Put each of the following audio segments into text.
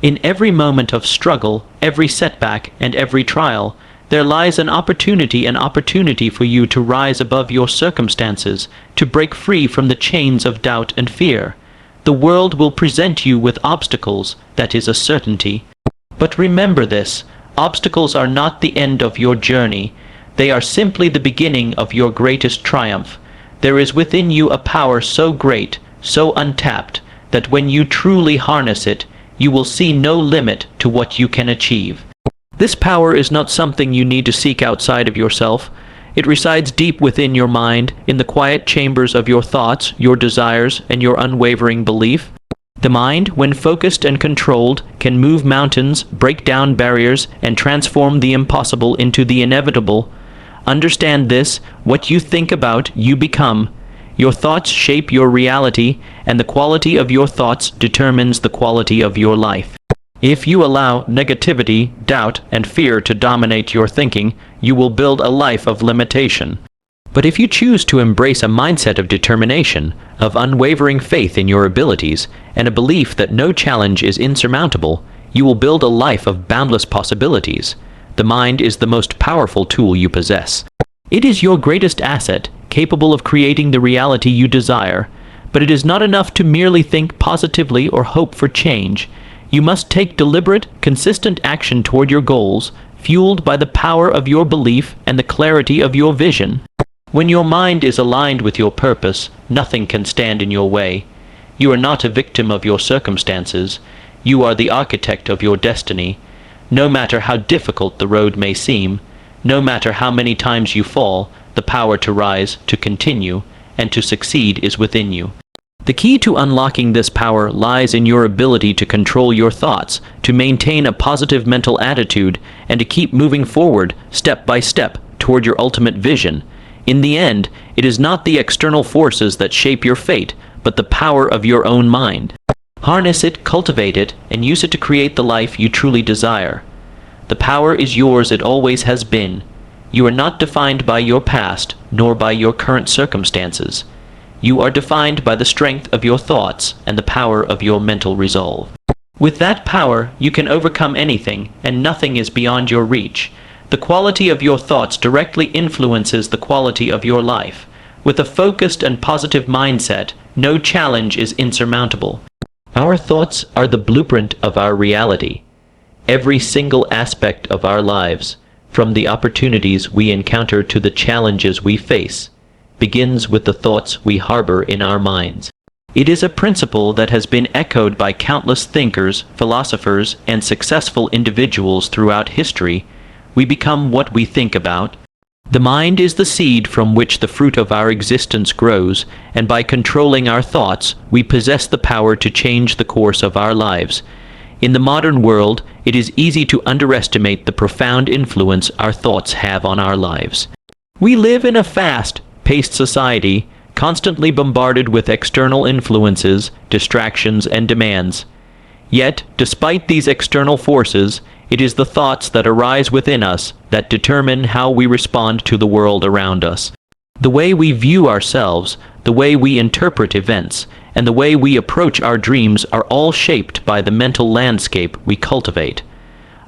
In every moment of struggle, every setback, and every trial, there lies an opportunity for you to rise above your circumstances, to break free from the chains of doubt and fear. The world will present you with obstacles, that is a certainty. But remember this, obstacles are not the end of your journey. They are simply the beginning of your greatest triumph. There is within you a power so great, so untapped, that when you truly harness it, you will see no limit to what you can achieve. This power is not something you need to seek outside of yourself. It resides deep within your mind, in the quiet chambers of your thoughts, your desires, and your unwavering belief. The mind, when focused and controlled, can move mountains, break down barriers, and transform the impossible into the inevitable. Understand this: what you think about, you become. Your thoughts shape your reality, and the quality of your thoughts determines the quality of your life. If you allow negativity, doubt, and fear to dominate your thinking, you will build a life of limitation. But if you choose to embrace a mindset of determination, of unwavering faith in your abilities, and a belief that no challenge is insurmountable, you will build a life of boundless possibilities. The mind is the most powerful tool you possess. It is your greatest asset, capable of creating the reality you desire. But it is not enough to merely think positively or hope for change. You must take deliberate, consistent action toward your goals, fueled by the power of your belief and the clarity of your vision. When your mind is aligned with your purpose, nothing can stand in your way. You are not a victim of your circumstances. You are the architect of your destiny. No matter how difficult the road may seem, no matter how many times you fall, the power to rise, to continue, and to succeed is within you. The key to unlocking this power lies in your ability to control your thoughts, to maintain a positive mental attitude, and to keep moving forward, step by step, toward your ultimate vision. In the end, it is not the external forces that shape your fate, but the power of your own mind. Harness it, cultivate it, and use it to create the life you truly desire. The power is yours, it always has been. You are not defined by your past, nor by your current circumstances. You are defined by the strength of your thoughts and the power of your mental resolve. With that power, you can overcome anything, and nothing is beyond your reach. The quality of your thoughts directly influences the quality of your life. With a focused and positive mindset, no challenge is insurmountable. Our thoughts are the blueprint of our reality. Every single aspect of our lives, from the opportunities we encounter to the challenges we face, begins with the thoughts we harbor in our minds. It is a principle that has been echoed by countless thinkers, philosophers, and successful individuals throughout history. We become what we think about. The mind is the seed from which the fruit of our existence grows, and by controlling our thoughts, we possess the power to change the course of our lives. In the modern world, it is easy to underestimate the profound influence our thoughts have on our lives. We live in a fast-paced society, constantly bombarded with external influences, distractions, and demands. Yet, despite these external forces, it is the thoughts that arise within us that determine how we respond to the world around us. The way we view ourselves, the way we interpret events, and the way we approach our dreams are all shaped by the mental landscape we cultivate.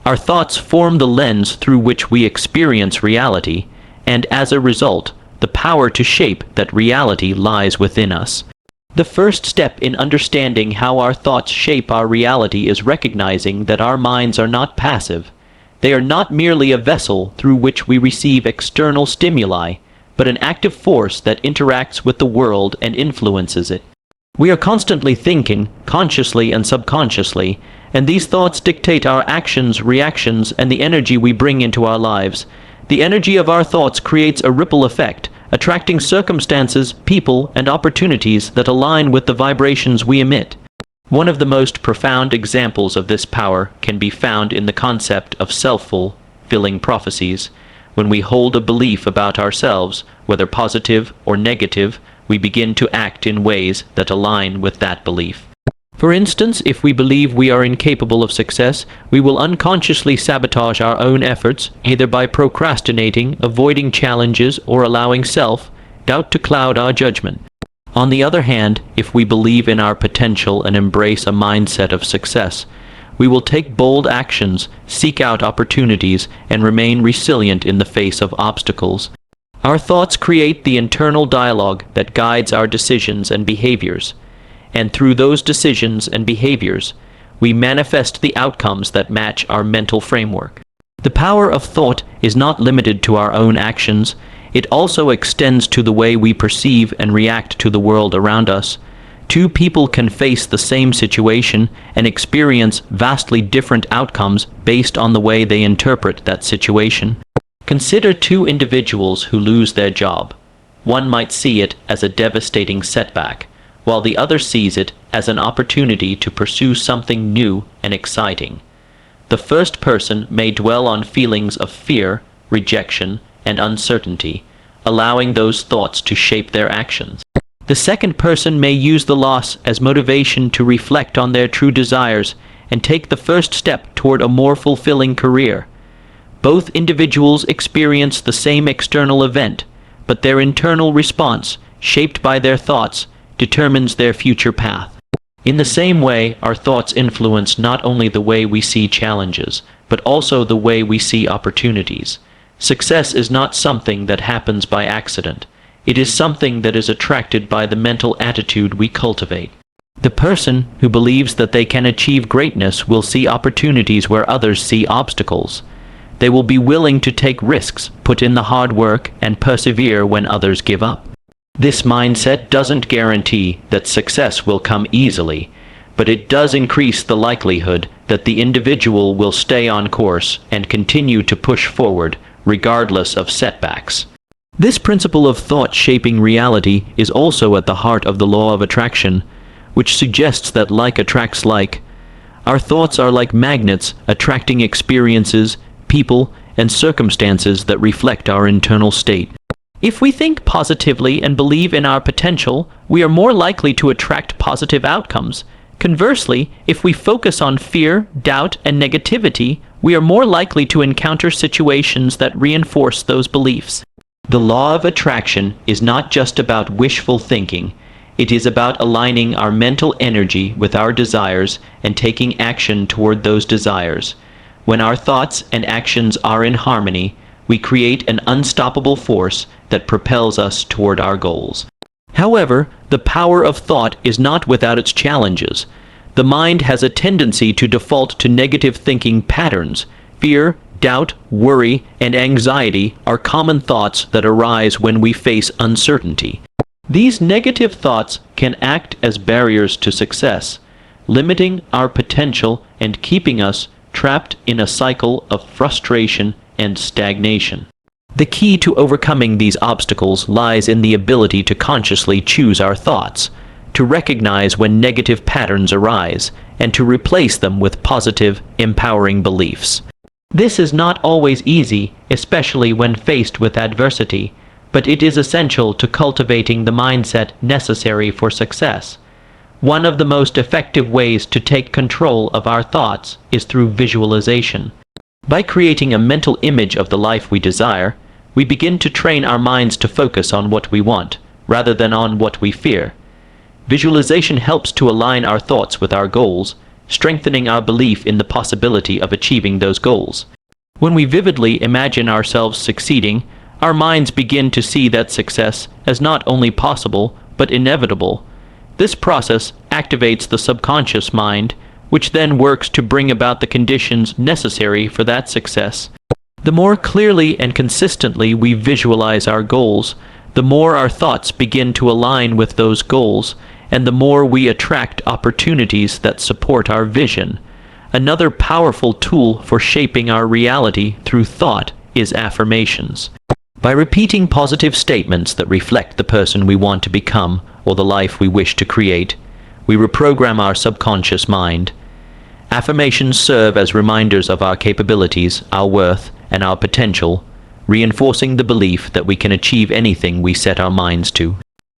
Our thoughts form the lens through which we experience reality, and as a result, the power to shape that reality lies within us. The first step in understanding how our thoughts shape our reality is recognizing that our minds are not passive. They are not merely a vessel through which we receive external stimuli, but an active force that interacts with the world and influences it. We are constantly thinking, consciously and subconsciously, and these thoughts dictate our actions, reactions, and the energy we bring into our lives. The energy of our thoughts creates a ripple effect, attracting circumstances, people, and opportunities that align with the vibrations we emit. One of the most profound examples of this power can be found in the concept of self-fulfilling prophecies. When we hold a belief about ourselves, whether positive or negative, we begin to act in ways that align with that belief. For instance, if we believe we are incapable of success, we will unconsciously sabotage our own efforts, either by procrastinating, avoiding challenges, or allowing self-doubt to cloud our judgment. On the other hand, if we believe in our potential and embrace a mindset of success, We will take bold actions, seek out opportunities, and remain resilient in the face of obstacles. Our thoughts create the internal dialogue that guides our decisions and behaviors, and through those decisions and behaviors, we manifest the outcomes that match our mental framework. The power of thought is not limited to our own actions. It also extends to the way we perceive and react to the world around us. Two people can face the same situation and experience vastly different outcomes based on the way they interpret that situation. Consider two individuals who lose their job. One might see it as a devastating setback, while the other sees it as an opportunity to pursue something new and exciting. The first person may dwell on feelings of fear, rejection, and uncertainty, allowing those thoughts to shape their actions. The second person may use the loss as motivation to reflect on their true desires and take the first step toward a more fulfilling career. Both individuals experience the same external event, but their internal response, shaped by their thoughts, determines their future path. In the same way, our thoughts influence not only the way we see challenges, but also the way we see opportunities. Success is not something that happens by accident. It is something that is attracted by the mental attitude we cultivate. The person who believes that they can achieve greatness will see opportunities where others see obstacles. They will be willing to take risks, put in the hard work, and persevere when others give up. This mindset doesn't guarantee that success will come easily, but it does increase the likelihood that the individual will stay on course and continue to push forward, regardless of setbacks. This principle of thought shaping reality is also at the heart of the law of attraction, which suggests that like attracts like. Our thoughts are like magnets attracting experiences, people, and circumstances that reflect our internal state. If we think positively and believe in our potential, we are more likely to attract positive outcomes. Conversely, if we focus on fear, doubt, and negativity, we are more likely to encounter situations that reinforce those beliefs. The law of attraction is not just about wishful thinking. It is about aligning our mental energy with our desires and taking action toward those desires. When our thoughts and actions are in harmony, we create an unstoppable force that propels us toward our goals. However, the power of thought is not without its challenges. The mind has a tendency to default to negative thinking patterns. Fear, doubt, worry, and anxiety are common thoughts that arise when we face uncertainty. These negative thoughts can act as barriers to success, limiting our potential and keeping us trapped in a cycle of frustration and stagnation. The key to overcoming these obstacles lies in the ability to consciously choose our thoughts, to recognize when negative patterns arise, and to replace them with positive, empowering beliefs. This is not always easy, especially when faced with adversity, but it is essential to cultivating the mindset necessary for success. One of the most effective ways to take control of our thoughts is through visualization. By creating a mental image of the life we desire, we begin to train our minds to focus on what we want, rather than on what we fear. Visualization helps to align our thoughts with our goals, strengthening our belief in the possibility of achieving those goals. When we vividly imagine ourselves succeeding, our minds begin to see that success as not only possible, but inevitable. This process activates the subconscious mind, which then works to bring about the conditions necessary for that success. The more clearly and consistently we visualize our goals, the more our thoughts begin to align with those goals, and the more we attract opportunities that support our vision. Another powerful tool for shaping our reality through thought is affirmations. By repeating positive statements that reflect the person we want to become or the life we wish to create, we reprogram our subconscious mind. Affirmations serve as reminders of our capabilities, our worth, and our potential, reinforcing the belief that we can achieve anything we set our minds to.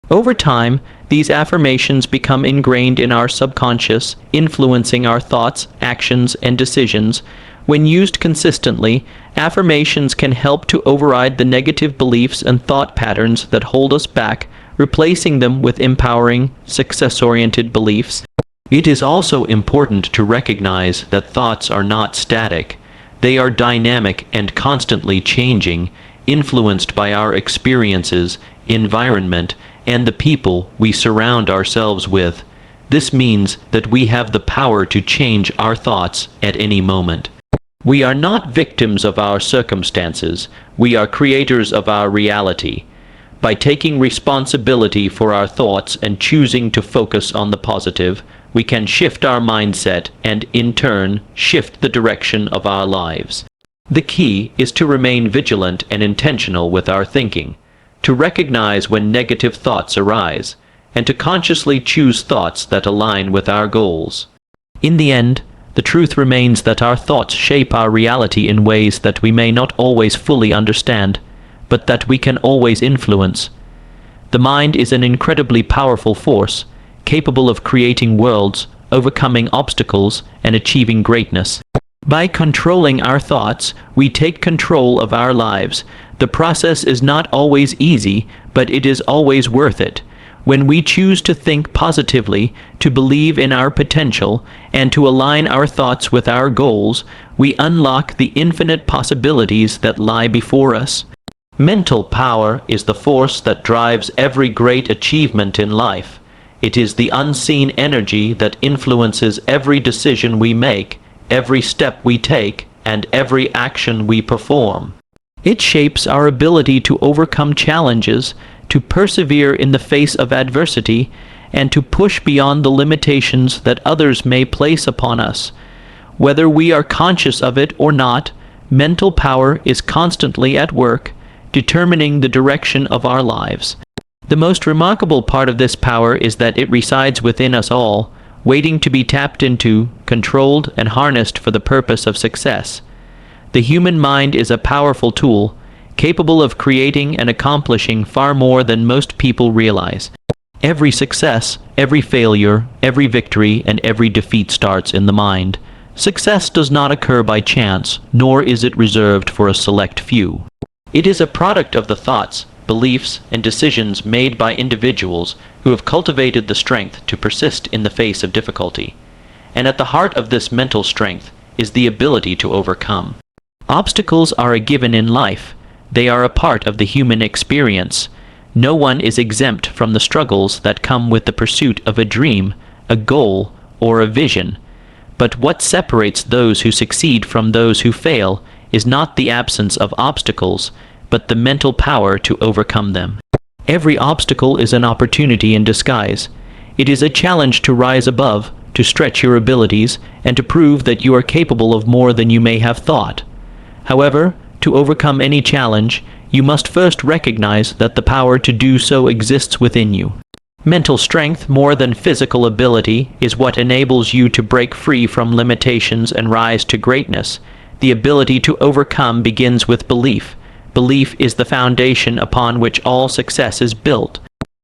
Over time, these affirmations become ingrained in our subconscious, influencing our thoughts, actions, and decisions. When used consistently, affirmations can help to override the negative beliefs and thought patterns that hold us back, replacing them with empowering, success-oriented beliefs. It is also important to recognize that thoughts are not static. They are dynamic and constantly changing, influenced by our experiences, environment, and the people we surround ourselves with. This means that we have the power to change our thoughts at any moment. We are not victims of our circumstances. We are creators of our reality. By taking responsibility for our thoughts and choosing to focus on the positive, we can shift our mindset and, in turn, shift the direction of our lives. The key is to remain vigilant and intentional with our thinking, to recognize when negative thoughts arise, and to consciously choose thoughts that align with our goals. In the end, the truth remains that our thoughts shape our reality in ways that we may not always fully understand, but that we can always influence. The mind is an incredibly powerful force, capable of creating worlds, overcoming obstacles, and achieving greatness. By controlling our thoughts, we take control of our lives. The process is not always easy, but it is always worth it. When we choose to think positively, to believe in our potential, and to align our thoughts with our goals, we unlock the infinite possibilities that lie before us. Mental power is the force that drives every great achievement in life. It is the unseen energy that influences every decision we make, every step we take, and every action we perform. It shapes our ability to overcome challenges, to persevere in the face of adversity, and to push beyond the limitations that others may place upon us. Whether we are conscious of it or not, mental power is constantly at work, determining the direction of our lives. The most remarkable part of this power is that it resides within us all, waiting to be tapped into, controlled, and harnessed for the purpose of success. The human mind is a powerful tool, capable of creating and accomplishing far more than most people realize. Every success, every failure, every victory, and every defeat starts in the mind. Success does not occur by chance, nor is it reserved for a select few. It is a product of the thoughts, beliefs, and decisions made by individuals who have cultivated the strength to persist in the face of difficulty. And at the heart of this mental strength is the ability to overcome. Obstacles are a given in life. They are a part of the human experience. No one is exempt from the struggles that come with the pursuit of a dream, a goal, or a vision. But what separates those who succeed from those who fail is not the absence of obstacles, but the mental power to overcome them. Every obstacle is an opportunity in disguise. It is a challenge to rise above, to stretch your abilities, and to prove that you are capable of more than you may have thought. However, to overcome any challenge, you must first recognize that the power to do so exists within you. Mental strength, more than physical ability, is what enables you to break free from limitations and rise to greatness. The ability to overcome begins with belief. Belief is the foundation upon which all success is built.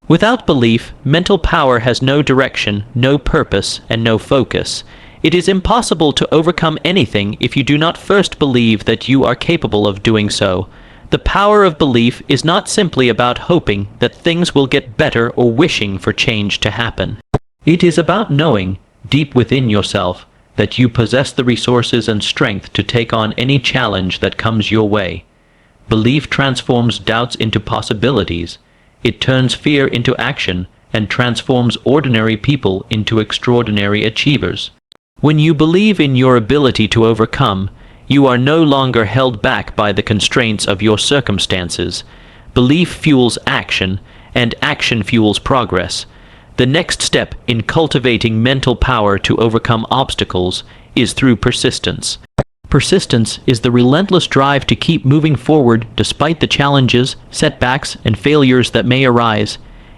Without belief, mental power has no direction, no purpose, and no focus. It is impossible to overcome anything if you do not first believe that you are capable of doing so. The power of belief is not simply about hoping that things will get better or wishing for change to happen. It is about knowing, deep within yourself, that you possess the resources and strength to take on any challenge that comes your way. Belief transforms doubts into possibilities. It turns fear into action and transforms ordinary people into extraordinary achievers. When you believe in your ability to overcome, you are no longer held back by the constraints of your circumstances. Belief fuels action, and action fuels progress. The next step in cultivating mental power to overcome obstacles is through persistence. Persistence is the relentless drive to keep moving forward despite the challenges, setbacks, and failures that may arise.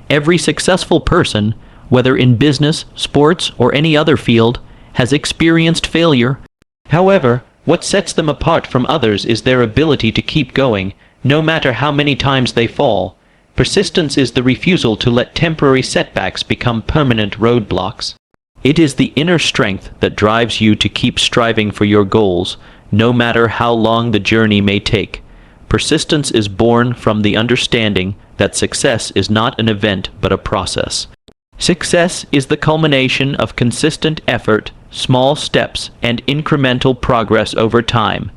Every successful person, whether in business, sports, or any other field, has experienced failure. However, what sets them apart from others is their ability to keep going, no matter how many times they fall. Persistence is the refusal to let temporary setbacks become permanent roadblocks. It is the inner strength that drives you to keep striving for your goals, no matter how long the journey may take. Persistence is born from the understanding that success is not an event but a process. Success is the culmination of consistent effort, small steps, and incremental progress over time.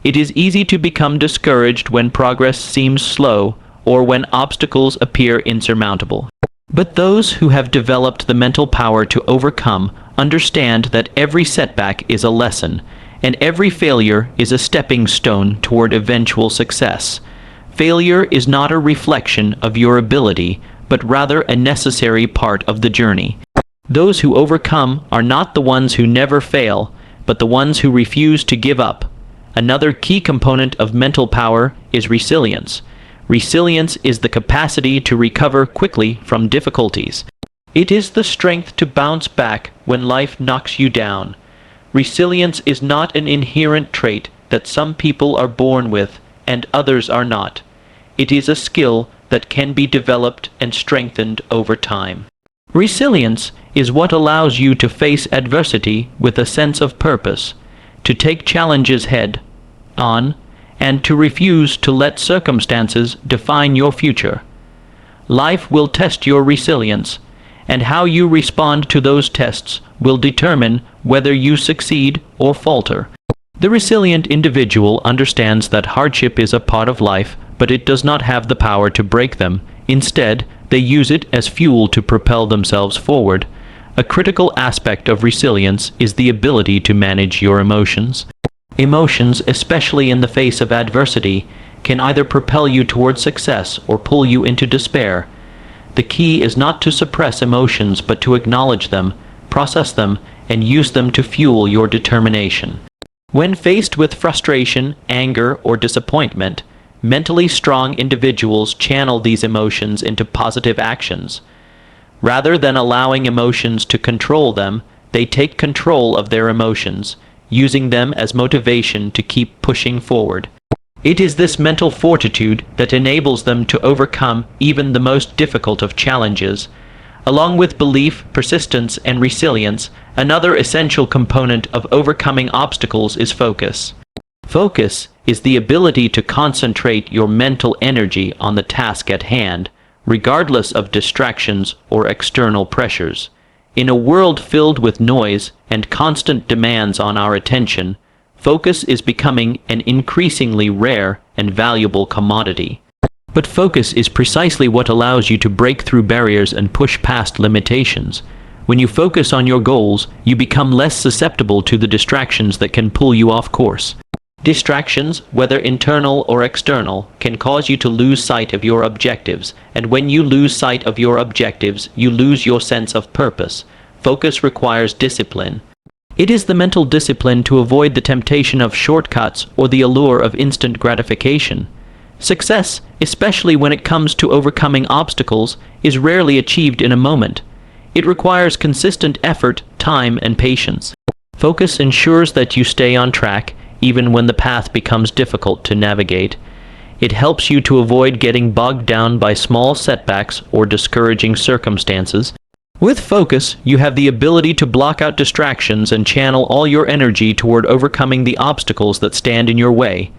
It is easy to become discouraged when progress seems slow or when obstacles appear insurmountable. But those who have developed the mental power to overcome understand that every setback is a lesson, and every failure is a stepping stone toward eventual success. Failure is not a reflection of your ability, but rather a necessary part of the journey. Those who overcome are not the ones who never fail, but the ones who refuse to give up. Another key component of mental power is resilience. Resilience is the capacity to recover quickly from difficulties. It is the strength to bounce back when life knocks you down. Resilience is not an inherent trait that some people are born with and others are not. It is a skill that can be developed and strengthened over time. Resilience is what allows you to face adversity with a sense of purpose, to take challenges head on, and to refuse to let circumstances define your future. Life will test your resilience, and how you respond to those tests will determine whether you succeed or falter. The resilient individual understands that hardship is a part of life, but it does not have the power to break them. Instead, they use it as fuel to propel themselves forward. A critical aspect of resilience is the ability to manage your emotions. Emotions, especially in the face of adversity, can either propel you toward success or pull you into despair. The key is not to suppress emotions, but to acknowledge them, process them, and use them to fuel your determination. When faced with frustration, anger, or disappointment, mentally strong individuals channel these emotions into positive actions. Rather than allowing emotions to control them, they take control of their emotions, using them as motivation to keep pushing forward. It is this mental fortitude that enables them to overcome even the most difficult of challenges. Along with belief, persistence, and resilience, another essential component of overcoming obstacles is focus. Focus is the ability to concentrate your mental energy on the task at hand, regardless of distractions or external pressures. In a world filled with noise and constant demands on our attention, focus is becoming an increasingly rare and valuable commodity. But focus is precisely what allows you to break through barriers and push past limitations. When you focus on your goals, you become less susceptible to the distractions that can pull you off course. Distractions, whether internal or external, can cause you to lose sight of your objectives, and when you lose sight of your objectives, you lose your sense of purpose. Focus requires discipline. It is the mental discipline to avoid the temptation of shortcuts or the allure of instant gratification. Success, especially when it comes to overcoming obstacles, is rarely achieved in a moment. It requires consistent effort, time, and patience. Focus ensures that you stay on track, even when the path becomes difficult to navigate. It helps you to avoid getting bogged down by small setbacks or discouraging circumstances. With focus, you have the ability to block out distractions and channel all your energy toward overcoming the obstacles that stand in your way.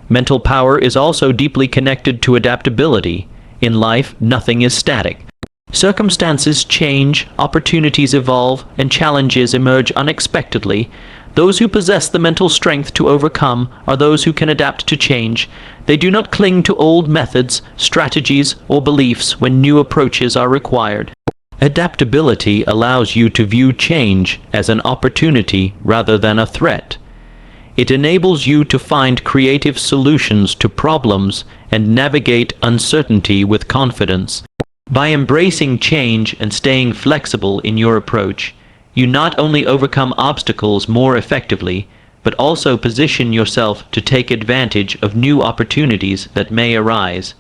Mental power is also deeply connected to adaptability. In life, nothing is static. Circumstances change, opportunities evolve, and challenges emerge unexpectedly. Those who possess the mental strength to overcome are those who can adapt to change. They do not cling to old methods, strategies, or beliefs when new approaches are required. Adaptability allows you to view change as an opportunity rather than a threat. It enables you to find creative solutions to problems and navigate uncertainty with confidence. By embracing change and staying flexible in your approach, you not only overcome obstacles more effectively, but also position yourself to take advantage of new opportunities that may arise.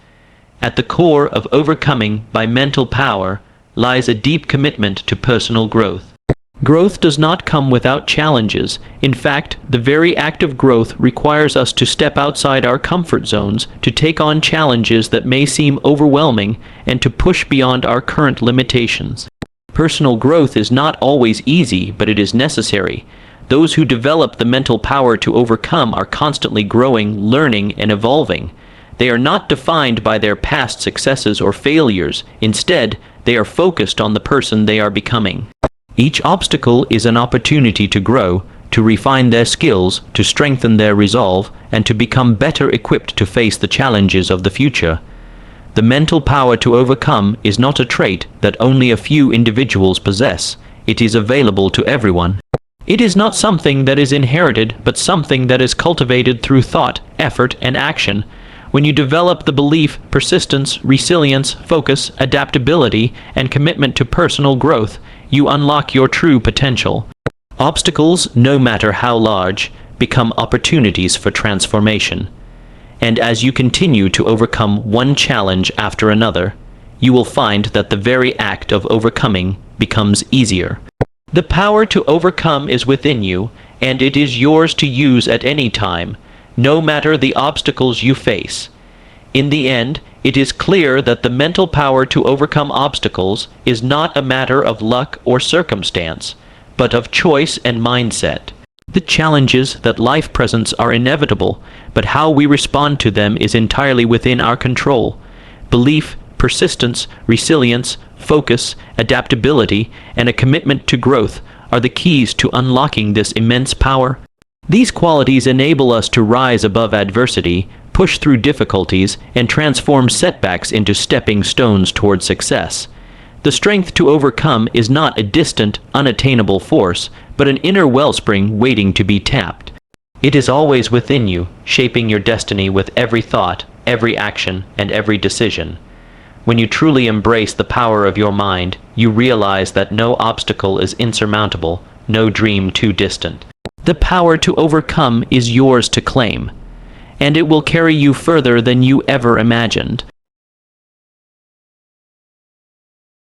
At the core of overcoming by mental power lies a deep commitment to personal growth. Growth does not come without challenges. In fact, the very act of growth requires us to step outside our comfort zones, to take on challenges that may seem overwhelming, and to push beyond our current limitations. Personal growth is not always easy, but it is necessary. Those who develop the mental power to overcome are constantly growing, learning, and evolving. They are not defined by their past successes or failures. Instead, They are focused on the person they are becoming. Each obstacle is an opportunity to grow, to refine their skills, to strengthen their resolve, and to become better equipped to face the challenges of the future. The mental power to overcome is not a trait that only a few individuals possess. It is available to everyone. It is not something that is inherited, but something that is cultivated through thought, effort, and action. When you develop the belief, persistence, resilience, focus, adaptability, and commitment to personal growth, you unlock your true potential. Obstacles, no matter how large, become opportunities for transformation. And as you continue to overcome one challenge after another, you will find that the very act of overcoming becomes easier. The power to overcome is within you, and it is yours to use at any time, no matter the obstacles you face. In the end, it is clear that the mental power to overcome obstacles is not a matter of luck or circumstance, but of choice and mindset. The challenges that life presents are inevitable, but how we respond to them is entirely within our control. Belief, persistence, resilience, focus, adaptability, and a commitment to growth are the keys to unlocking this immense power. These qualities enable us to rise above adversity, push through difficulties, and transform setbacks into stepping stones toward success. The strength to overcome is not a distant, unattainable force, but an inner wellspring waiting to be tapped. It is always within you, shaping your destiny with every thought, every action, and every decision. When you truly embrace the power of your mind, you realize that no obstacle is insurmountable, no dream too distant. The power to overcome is yours to claim, and it will carry you further than you ever imagined.